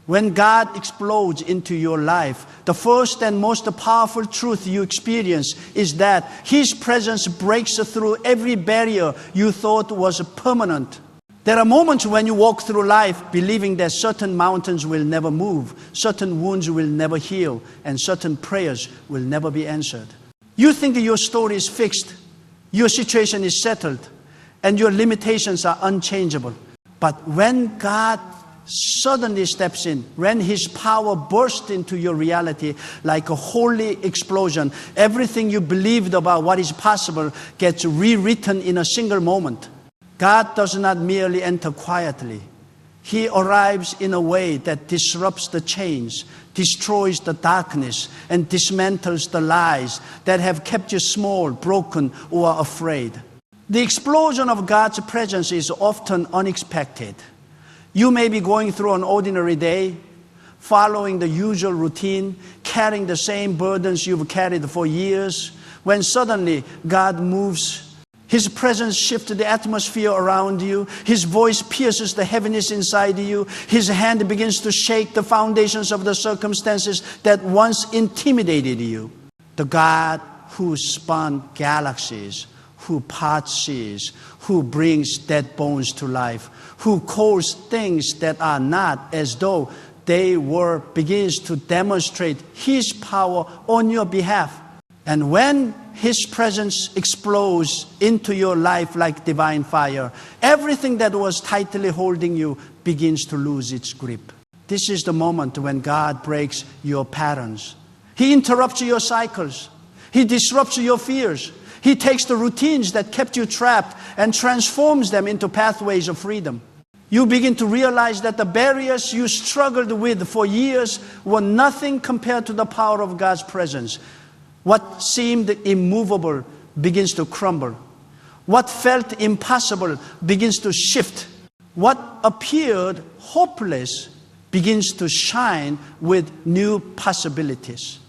When God explodes into your life, the first and most powerful truth you experience is that His presence breaks through every barrier you thought was permanent. There are moments when you walk through life believing that certain mountains will never move, certain wounds will never heal, and certain prayers will never be answered. You think your story is fixed, your situation is settled, and your limitations are unchangeable. But when God suddenly steps in, when His power bursts into your reality like a holy explosion, everything you believed about what is possible gets rewritten in a single moment. God does not merely enter quietly. He arrives in a way that disrupts the chains, destroys the darkness, and dismantles the lies that have kept you small, broken, or afraid. The explosion of God's presence is often unexpected. You may be going through an ordinary day, following the usual routine, carrying the same burdens you've carried for years, when suddenly God moves. His presence shifts the atmosphere around you. His voice pierces the heaviness inside you. His hand begins to shake the foundations of the circumstances that once intimidated you. The God who spun galaxies, who parts seas, who brings dead bones to life, who calls things that are not as though they were, begins to demonstrate His power on your behalf. And when His presence explodes into your life like divine fire, everything that was tightly holding you begins to lose its grip. This is the moment when God breaks your patterns. He interrupts your cycles. He disrupts your fears. He takes the routines that kept you trapped and transforms them into pathways of freedom. You begin to realize that the barriers you struggled with for years were nothing compared to the power of God's presence. What seemed immovable begins to crumble. What felt impossible begins to shift. What appeared hopeless begins to shine with new possibilities.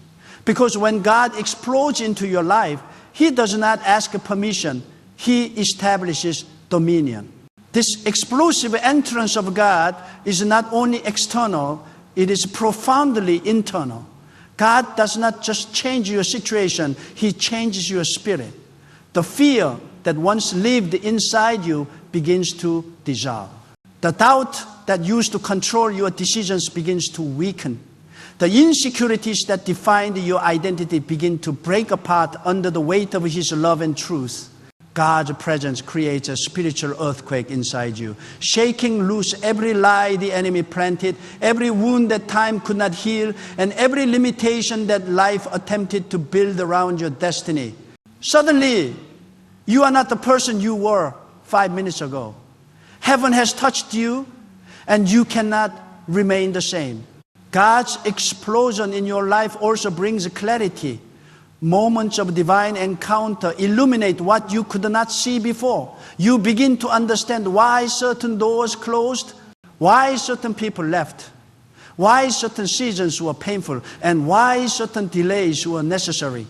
Because when God explodes into your life, He does not ask permission. He establishes dominion. This explosive entrance of God is not only external, it is profoundly internal. God does not just change your situation, He changes your spirit. The fear that once lived inside you begins to dissolve. The doubt that used to control your decisions begins to weaken. The insecurities that defined your identity begin to break apart under the weight of His love and truth. God's presence creates a spiritual earthquake inside you, shaking loose every lie the enemy planted, every wound that time could not heal, and every limitation that life attempted to build around your destiny. Suddenly, you are not the person you were 5 minutes ago. Heaven has touched you, and you cannot remain the same. God's explosion in your life also brings clarity. Moments of divine encounter illuminate what you could not see before. You begin to understand why certain doors closed, why certain people left, why certain seasons were painful, and why certain delays were necessary.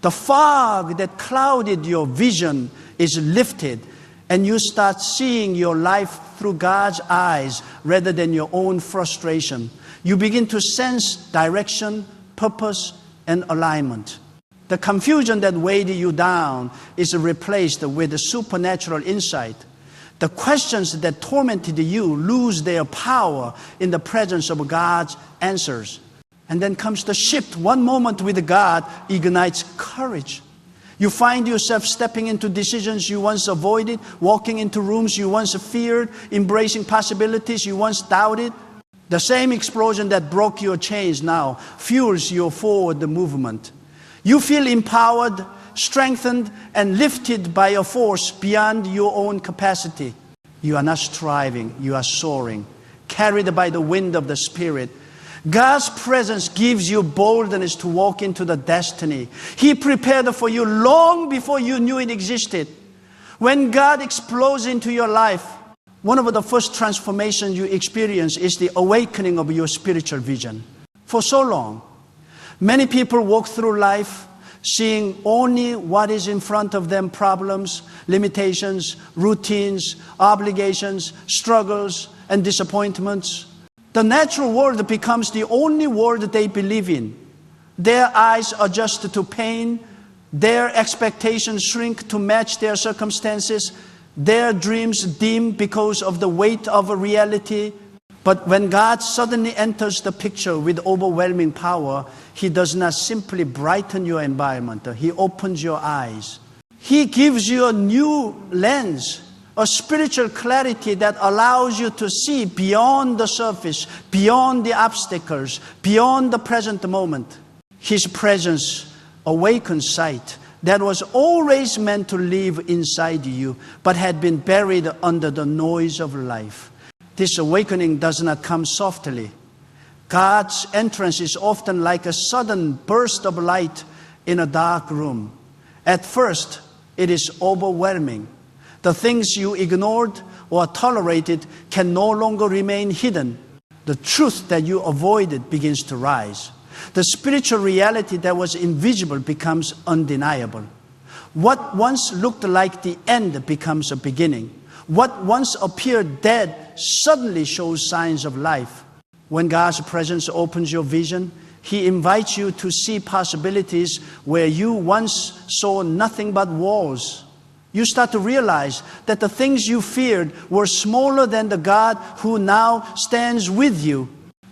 The fog that clouded your vision is lifted, and you start seeing your life through God's eyes rather than your own frustration. You begin to sense direction, purpose, and alignment. The confusion that weighed you down is replaced with a supernatural insight. The questions that tormented you lose their power in the presence of God's answers. And then comes the shift. One moment with God ignites courage. You find yourself stepping into decisions you once avoided, walking into rooms you once feared, embracing possibilities you once doubted. The same explosion that broke your chains now fuels your forward movement. You feel empowered, strengthened, and lifted by a force beyond your own capacity. You are not striving, you are soaring, carried by the wind of the Spirit. God's presence gives you boldness to walk into the destiny He prepared for you long before you knew it existed. When God explodes into your life, one of the first transformations you experience is the awakening of your spiritual vision. For so long, many people walk through life seeing only what is in front of them: problems, limitations, routines, obligations, struggles, and disappointments. The natural world becomes the only world they believe in. Their eyes adjust to pain. Their expectations shrink to match their circumstances. Their dreams dim because of the weight of a reality. But when God suddenly enters the picture with overwhelming power, He does not simply brighten your environment. He opens your eyes. He gives you a new lens, a spiritual clarity that allows you to see beyond the surface, beyond the obstacles, beyond the present moment. His presence awakens sight that was always meant to live inside you, but had been buried under the noise of life. This awakening does not come softly. God's entrance is often like a sudden burst of light in a dark room. At first, it is overwhelming. The things you ignored or tolerated can no longer remain hidden. The truth that you avoided begins to rise. The spiritual reality that was invisible becomes undeniable. What once looked like the end becomes a beginning. What once appeared dead suddenly shows signs of life. When God's presence opens your vision, He invites you to see possibilities where you once saw nothing but walls. You start to realize that the things you feared were smaller than the God who now stands with you.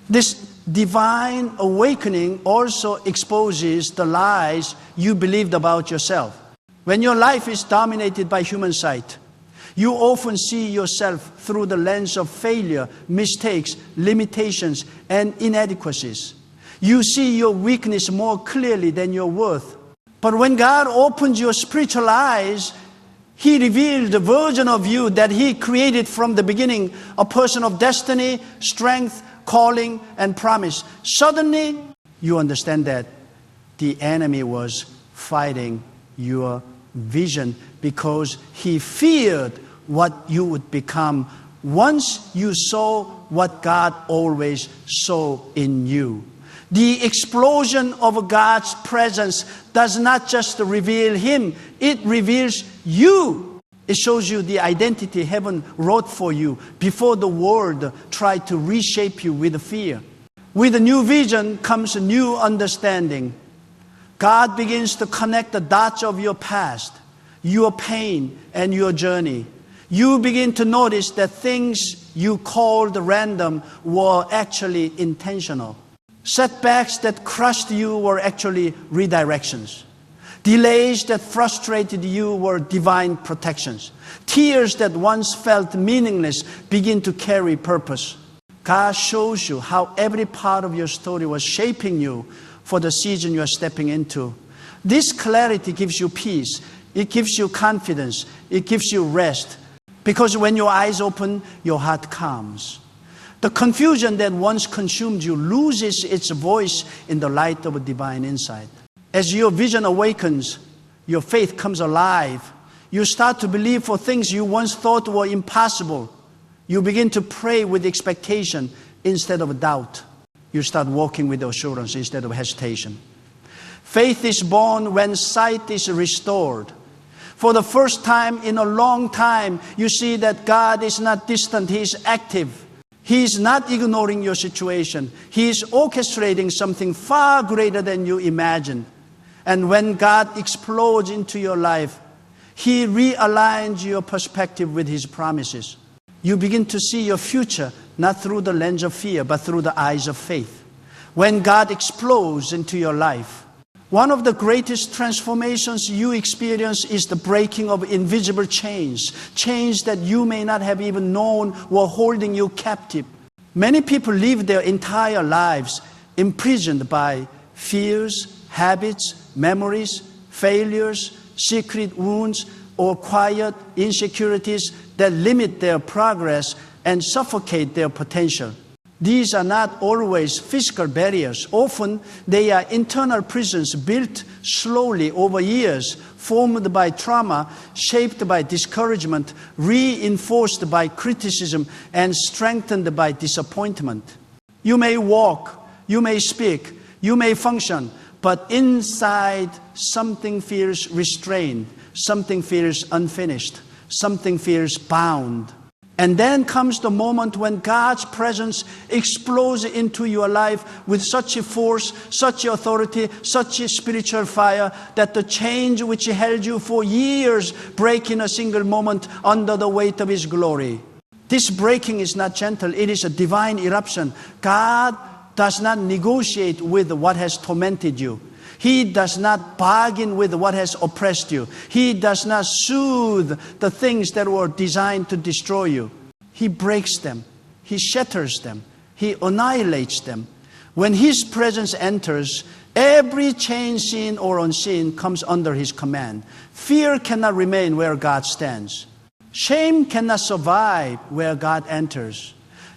This divine awakening also exposes the lies you believed about yourself. When your life is dominated by human sight, you often see yourself through the lens of failure, mistakes, limitations, and inadequacies. You see your weakness more clearly than your worth. But when God opens your spiritual eyes, He reveals the version of you that He created from the beginning, a person of destiny, strength, calling, and promise. Suddenly, you understand that the enemy was fighting your vision because he feared what you would become once you saw what God always saw in you. The explosion of God's presence does not just reveal Him, it reveals you. It shows you the identity heaven wrote for you before the world tried to reshape you with fear. With a new vision comes a new understanding. God begins to connect the dots of your past, your pain, and your journey. You begin to notice that things you called random were actually intentional. Setbacks that crushed you were actually redirections. Delays that frustrated you were divine protections. Tears that once felt meaningless begin to carry purpose. God shows you how every part of your story was shaping you for the season you are stepping into. This clarity gives you peace. It gives you confidence. It gives you rest. Because when your eyes open, your heart calms. The confusion that once consumed you loses its voice in the light of a divine insight. As your vision awakens, your faith comes alive. You start to believe for things you once thought were impossible. You begin to pray with expectation instead of doubt. You start walking with assurance instead of hesitation. Faith is born when sight is restored. For the first time in a long time, you see that God is not distant, He is active. He is not ignoring your situation. He is orchestrating something far greater than you imagined. And when God explodes into your life, He realigns your perspective with His promises. You begin to see your future not through the lens of fear, but through the eyes of faith. When God explodes into your life, one of the greatest transformations you experience is the breaking of invisible chains, chains that you may not have even known were holding you captive. Many people live their entire lives imprisoned by fears, habits, memories, failures, secret wounds, or quiet insecurities that limit their progress and suffocate their potential. These are not always physical barriers. Often they are internal prisons built slowly over years, formed by trauma, shaped by discouragement, reinforced by criticism, and strengthened by disappointment. You may walk, you may speak, you may function, but inside something feels restrained, something feels unfinished, something feels bound. And then comes the moment when God's presence explodes into your life with such a force, such authority, such a spiritual fire, that the change which held you for years break in a single moment under the weight of His glory. This breaking is not gentle, it is a divine eruption. God does not negotiate with what has tormented you. He does not bargain with what has oppressed you. He does not soothe the things that were designed to destroy you. He breaks them. He shatters them. He annihilates them. When His presence enters, every change, seen or unseen, comes under His command. Fear cannot remain where God stands. Shame cannot survive where God enters.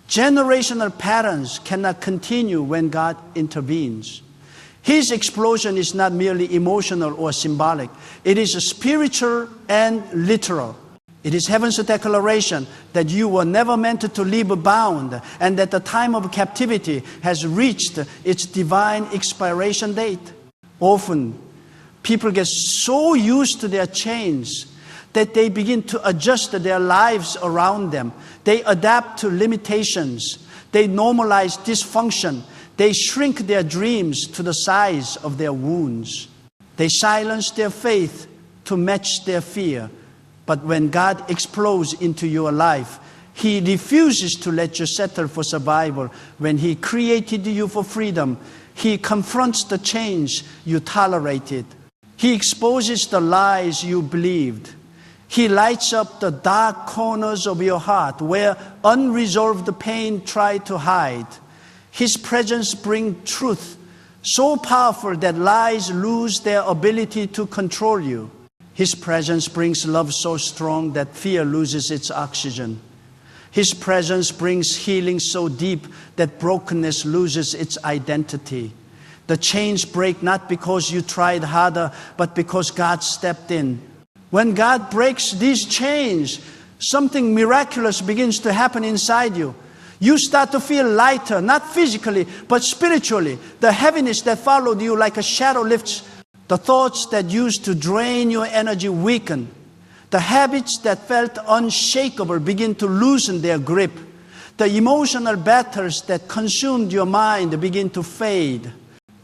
Generational patterns cannot continue when God intervenes. His explosion is not merely emotional or symbolic. It is spiritual and literal. It is heaven's declaration that you were never meant to live bound, and that the time of captivity has reached its divine expiration date. Often, people get so used to their chains that they begin to adjust their lives around them. They adapt to limitations. They normalize dysfunction. They shrink their dreams to the size of their wounds. They silence their faith to match their fear. But when God explodes into your life, He refuses to let you settle for survival. When He created you for freedom, He confronts the change you tolerated. He exposes the lies you believed. He lights up the dark corners of your heart where unresolved pain tried to hide. His presence brings truth so powerful that lies lose their ability to control you. His presence brings love so strong that fear loses its oxygen. His presence brings healing so deep that brokenness loses its identity. The chains break not because you tried harder, but because God stepped in. When God breaks these chains, something miraculous begins to happen inside you. You start to feel lighter, not physically, but spiritually. The heaviness that followed you like a shadow lifts. The thoughts that used to drain your energy weaken. The habits that felt unshakable begin to loosen their grip. The emotional battles that consumed your mind begin to fade.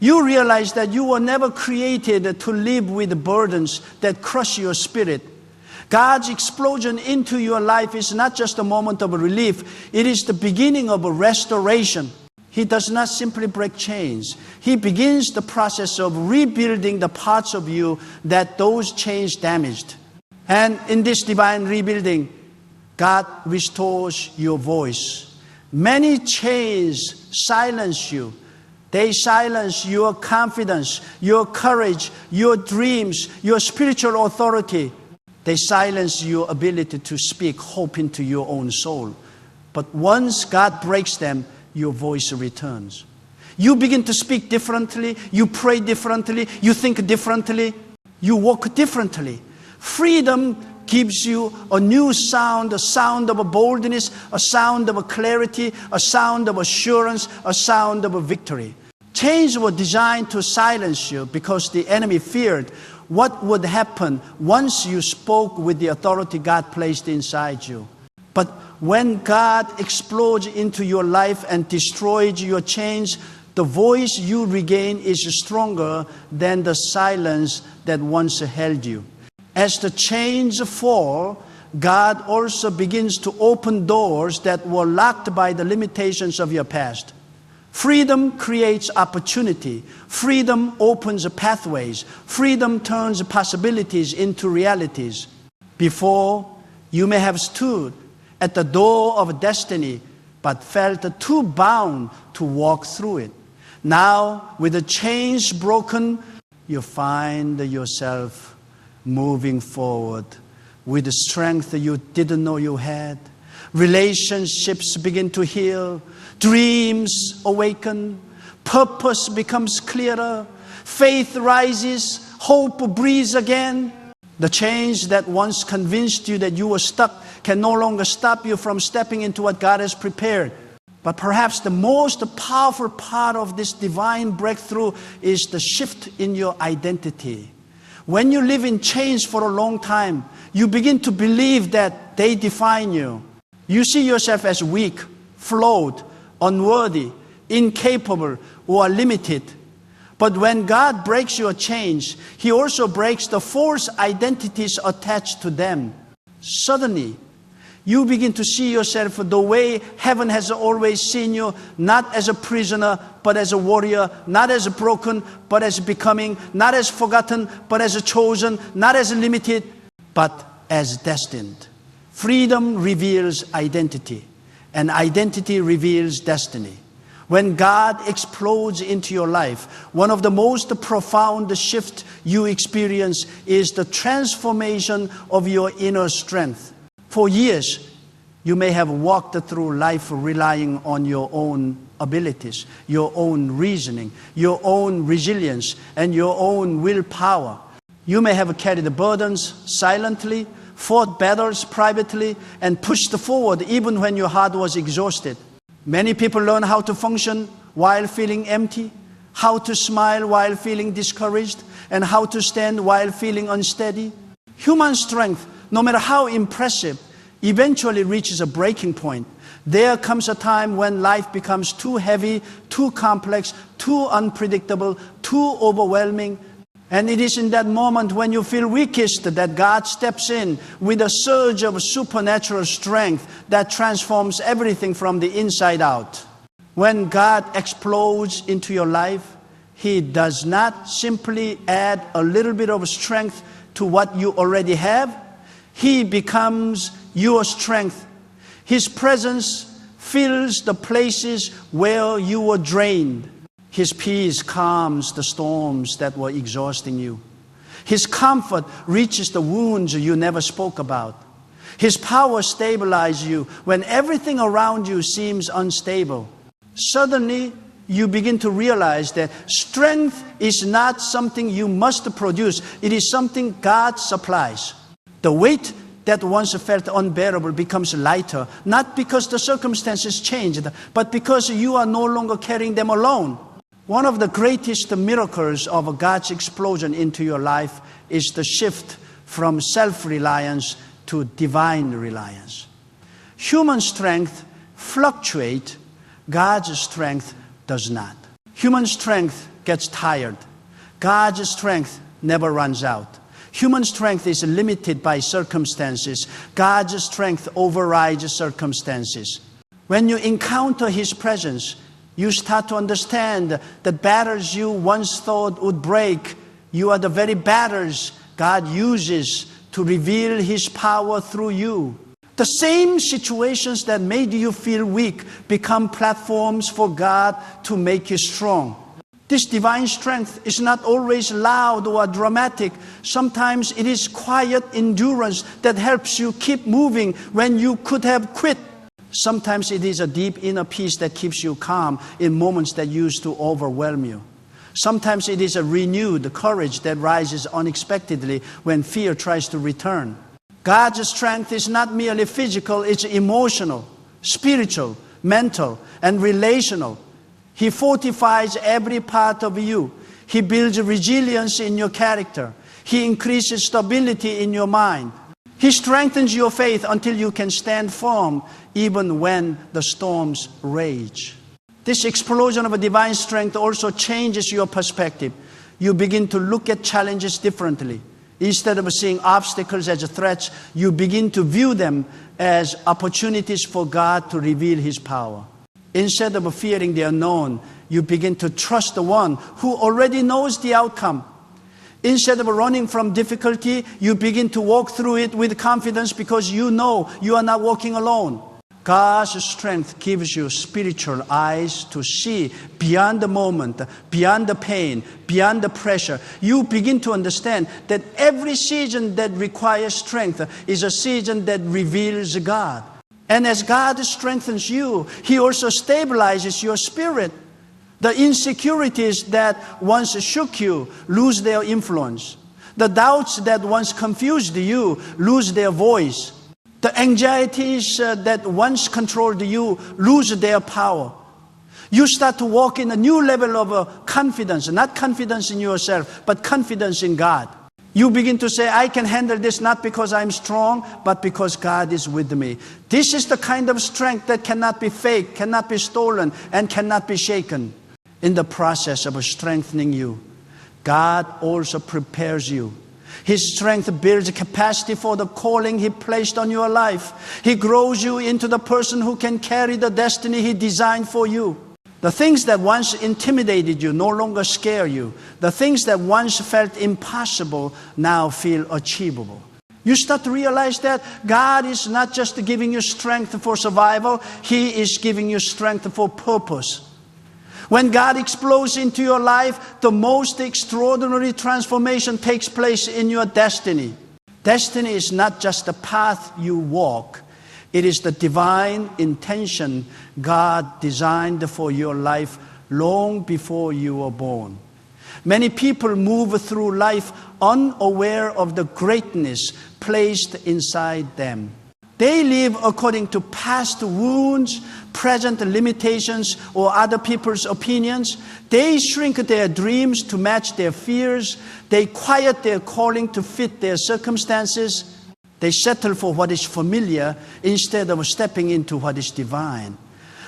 You realize that you were never created to live with burdens that crush your spirit. God's explosion into your life is not just a moment of relief. It is the beginning of a restoration. He does not simply break chains. He begins the process of rebuilding the parts of you that those chains damaged. And in this divine rebuilding, God restores your voice. Many chains silence you. They silence your confidence, your courage, your dreams, your spiritual authority. They silence your ability to speak hope into your own soul. But once God breaks them, your voice returns. You begin to speak differently, you pray differently, you think differently, you walk differently. Freedom gives you a new sound, a sound of boldness, a sound of clarity, a sound of assurance, a sound of victory. Chains were designed to silence you because the enemy feared what would happen once you spoke with the authority God placed inside you. But when God explodes into your life and destroys your chains, the voice you regain is stronger than the silence that once held you. As the chains fall, God also begins to open doors that were locked by the limitations of your past. Freedom creates opportunity. Freedom opens pathways. Freedom turns possibilities into realities. Before, you may have stood at the door of destiny, but felt too bound to walk through it. Now, with the chains broken, you find yourself moving forward with the strength you didn't know you had. Relationships begin to heal. Dreams awaken. Purpose becomes clearer. Faith rises. Hope breathes again. The chains that once convinced you that you were stuck can no longer stop you from stepping into what God has prepared. But perhaps the most powerful part of this divine breakthrough is the shift in your identity. When you live in chains for a long time, you begin to believe that they define you. You see yourself as weak, flawed, unworthy, incapable, or limited. But when God breaks your chains, He also breaks the false identities attached to them. Suddenly, you begin to see yourself the way heaven has always seen you, not as a prisoner, but as a warrior, not as broken, but as becoming, not as forgotten, but as chosen, not as limited, but as destined. Freedom reveals identity, and identity reveals destiny. When God explodes into your life, one of the most profound shifts you experience is the transformation of your inner strength. For years, you may have walked through life relying on your own abilities, your own reasoning, your own resilience, and your own willpower. You may have carried burdens silently, fought battles privately, and pushed forward even when your heart was exhausted. Many people learn how to function while feeling empty, how to smile while feeling discouraged, and how to stand while feeling unsteady. Human strength, no matter how impressive, eventually reaches a breaking point. There comes a time when life becomes too heavy, too complex, too unpredictable, too overwhelming. And it is in that moment when you feel weakest that God steps in with a surge of supernatural strength that transforms everything from the inside out. When God explodes into your life, He does not simply add a little bit of strength to what you already have. He becomes your strength. His presence fills the places where you were drained. His peace calms the storms that were exhausting you. His comfort reaches the wounds you never spoke about. His power stabilizes you when everything around you seems unstable. Suddenly, you begin to realize that strength is not something you must produce. It is something God supplies. The weight that once felt unbearable becomes lighter, not because the circumstances changed, but because you are no longer carrying them alone. One of the greatest miracles of God's explosion into your life is the shift from self-reliance to divine reliance. Human strength fluctuates, God's strength does not. Human strength gets tired. God's strength never runs out. Human strength is limited by circumstances. God's strength overrides circumstances. When you encounter His presence, you start to understand that battles you once thought would break, you are the very battles God uses to reveal His power through you. The same situations that made you feel weak become platforms for God to make you strong. This divine strength is not always loud or dramatic. Sometimes it is quiet endurance that helps you keep moving when you could have quit. Sometimes it is a deep inner peace that keeps you calm in moments that used to overwhelm you. Sometimes it is a renewed courage that rises unexpectedly when fear tries to return. God's strength is not merely physical, it's emotional, spiritual, mental, and relational. He fortifies every part of you. He builds resilience in your character. He increases stability in your mind. He strengthens your faith until you can stand firm even when the storms rage. This explosion of a divine strength also changes your perspective. You begin to look at challenges differently. Instead of seeing obstacles as threats, you begin to view them as opportunities for God to reveal His power. Instead of fearing the unknown, you begin to trust the one who already knows the outcome. Instead of running from difficulty, you begin to walk through it with confidence because you know you are not walking alone. God's strength gives you spiritual eyes to see beyond the moment, beyond the pain, beyond the pressure. You begin to understand that every season that requires strength is a season that reveals God. And as God strengthens you, He also stabilizes your spirit. The insecurities that once shook you lose their influence. The doubts that once confused you lose their voice. The anxieties that once controlled you lose their power. You start to walk in a new level of confidence, not confidence in yourself, but confidence in God. You begin to say, I can handle this not because I'm strong, but because God is with me. This is the kind of strength that cannot be faked, cannot be stolen, and cannot be shaken. In the process of strengthening you, God also prepares you. His strength builds capacity for the calling He placed on your life. He grows you into the person who can carry the destiny He designed for you. The things that once intimidated you no longer scare you. The things that once felt impossible now feel achievable. You start to realize that God is not just giving you strength for survival, He is giving you strength for purpose. When God explodes into your life, the most extraordinary transformation takes place in your destiny. Destiny is not just the path you walk. It is the divine intention God designed for your life long before you were born. Many people move through life unaware of the greatness placed inside them. They live according to past wounds, present limitations, or other people's opinions. They shrink their dreams to match their fears. They quiet their calling to fit their circumstances. They settle for what is familiar instead of stepping into what is divine.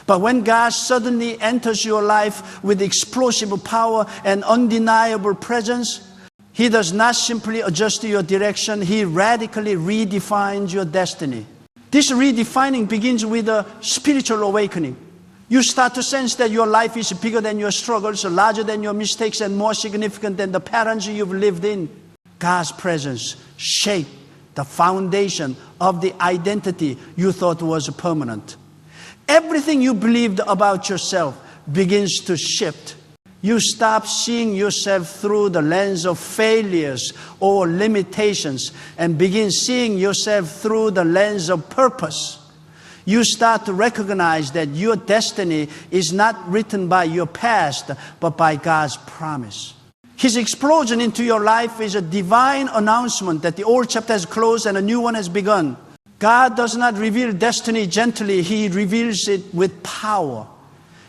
But when God suddenly enters your life with explosive power and undeniable presence, He does not simply adjust your direction. He radically redefines your destiny. This redefining begins with a spiritual awakening. You start to sense that your life is bigger than your struggles, larger than your mistakes, and more significant than the patterns you've lived in. God's presence shapes the foundation of the identity you thought was permanent. Everything you believed about yourself begins to shift. You stop seeing yourself through the lens of failures or limitations and begin seeing yourself through the lens of purpose. You start to recognize that your destiny is not written by your past, but by God's promise. His explosion into your life is a divine announcement that the old chapter has closed and a new one has begun. God does not reveal destiny gently. He reveals it with power.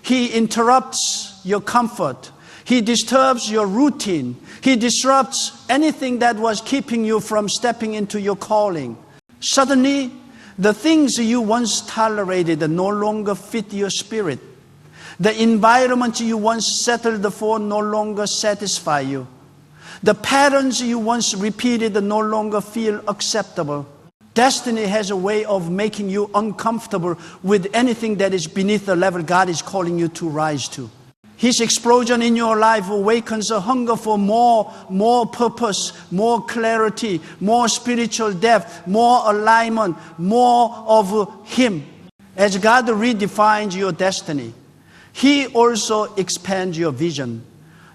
He interrupts your comfort. He disturbs your routine. He disrupts anything that was keeping you from stepping into your calling. Suddenly, the things you once tolerated no longer fit your spirit. The environment you once settled for no longer satisfy you. The patterns you once repeated no longer feel acceptable. Destiny has a way of making you uncomfortable with anything that is beneath the level God is calling you to rise to. His explosion in your life awakens a hunger for more purpose, more clarity, more spiritual depth, more alignment, more of Him. As God redefines your destiny, He also expands your vision.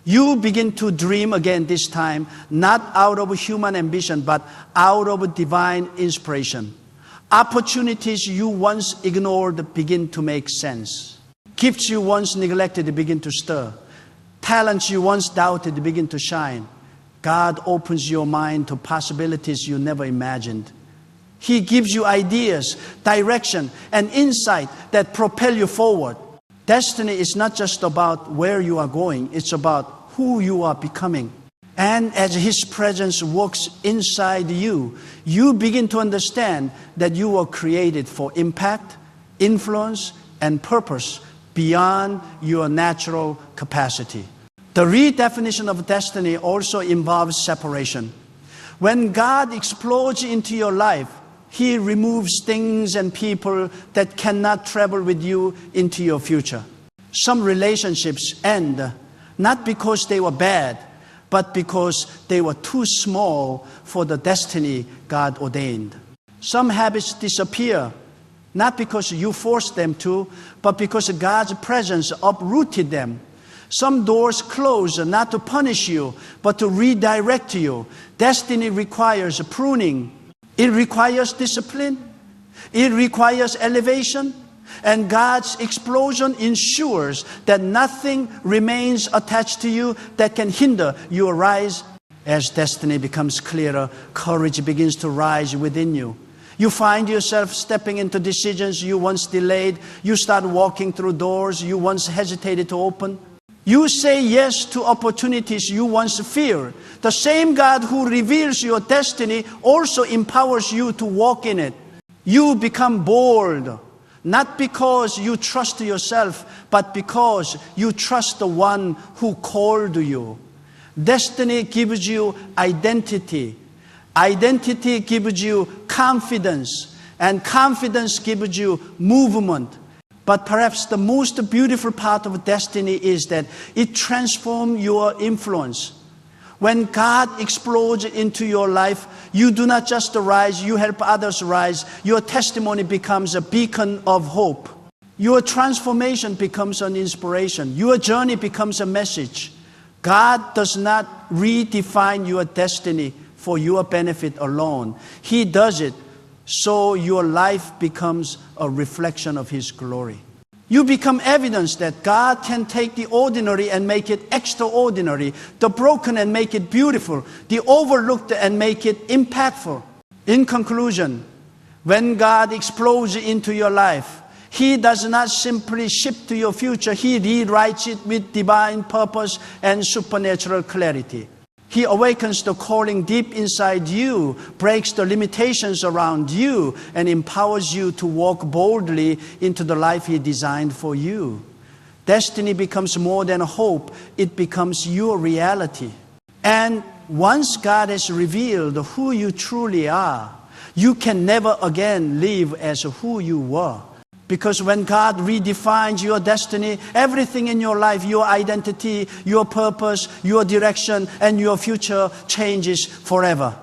You begin to dream again this time, not out of human ambition, but out of divine inspiration. Opportunities you once ignored begin to make sense. Gifts you once neglected begin to stir. Talents you once doubted begin to shine. God opens your mind to possibilities you never imagined. He gives you ideas, direction, and insight that propel you forward. Destiny is not just about where you are going, it's about who you are becoming. And as His presence works inside you, you begin to understand that you were created for impact, influence, and purpose beyond your natural capacity. The redefinition of destiny also involves separation. When God explodes into your life, He removes things and people that cannot travel with you into your future. Some relationships end not because they were bad, but because they were too small for the destiny God ordained. Some habits disappear, not because you forced them to, but because God's presence uprooted them. Some doors close, not to punish you, but to redirect you. Destiny requires pruning. It requires discipline. It requires elevation. And God's explosion ensures that nothing remains attached to you that can hinder your rise. As destiny becomes clearer, courage begins to rise within you. You find yourself stepping into decisions you once delayed. You start walking through doors you once hesitated to open. You say yes to opportunities you once feared. The same God who reveals your destiny also empowers you to walk in it. You become bold, not because you trust yourself, but because you trust the one who called you. Destiny gives you identity. Identity gives you confidence, and confidence gives you movement. But perhaps the most beautiful part of destiny is that it transforms your influence. When God explodes into your life, you do not just rise, you help others rise. Your testimony becomes a beacon of hope. Your transformation becomes an inspiration. Your journey becomes a message. God does not redefine your destiny for your benefit alone. He does it so your life becomes a reflection of His glory. You become evidence that God can take the ordinary and make it extraordinary, the broken and make it beautiful, the overlooked and make it impactful. In conclusion, when God explodes into your life, He does not simply shift to your future. He rewrites it with divine purpose and supernatural clarity. He awakens the calling deep inside you, breaks the limitations around you, and empowers you to walk boldly into the life He designed for you. Destiny becomes more than a hope. It becomes your reality. And once God has revealed who you truly are, you can never again live as who you were. Because when God redefines your destiny, everything in your life, your identity, your purpose, your direction, and your future changes forever.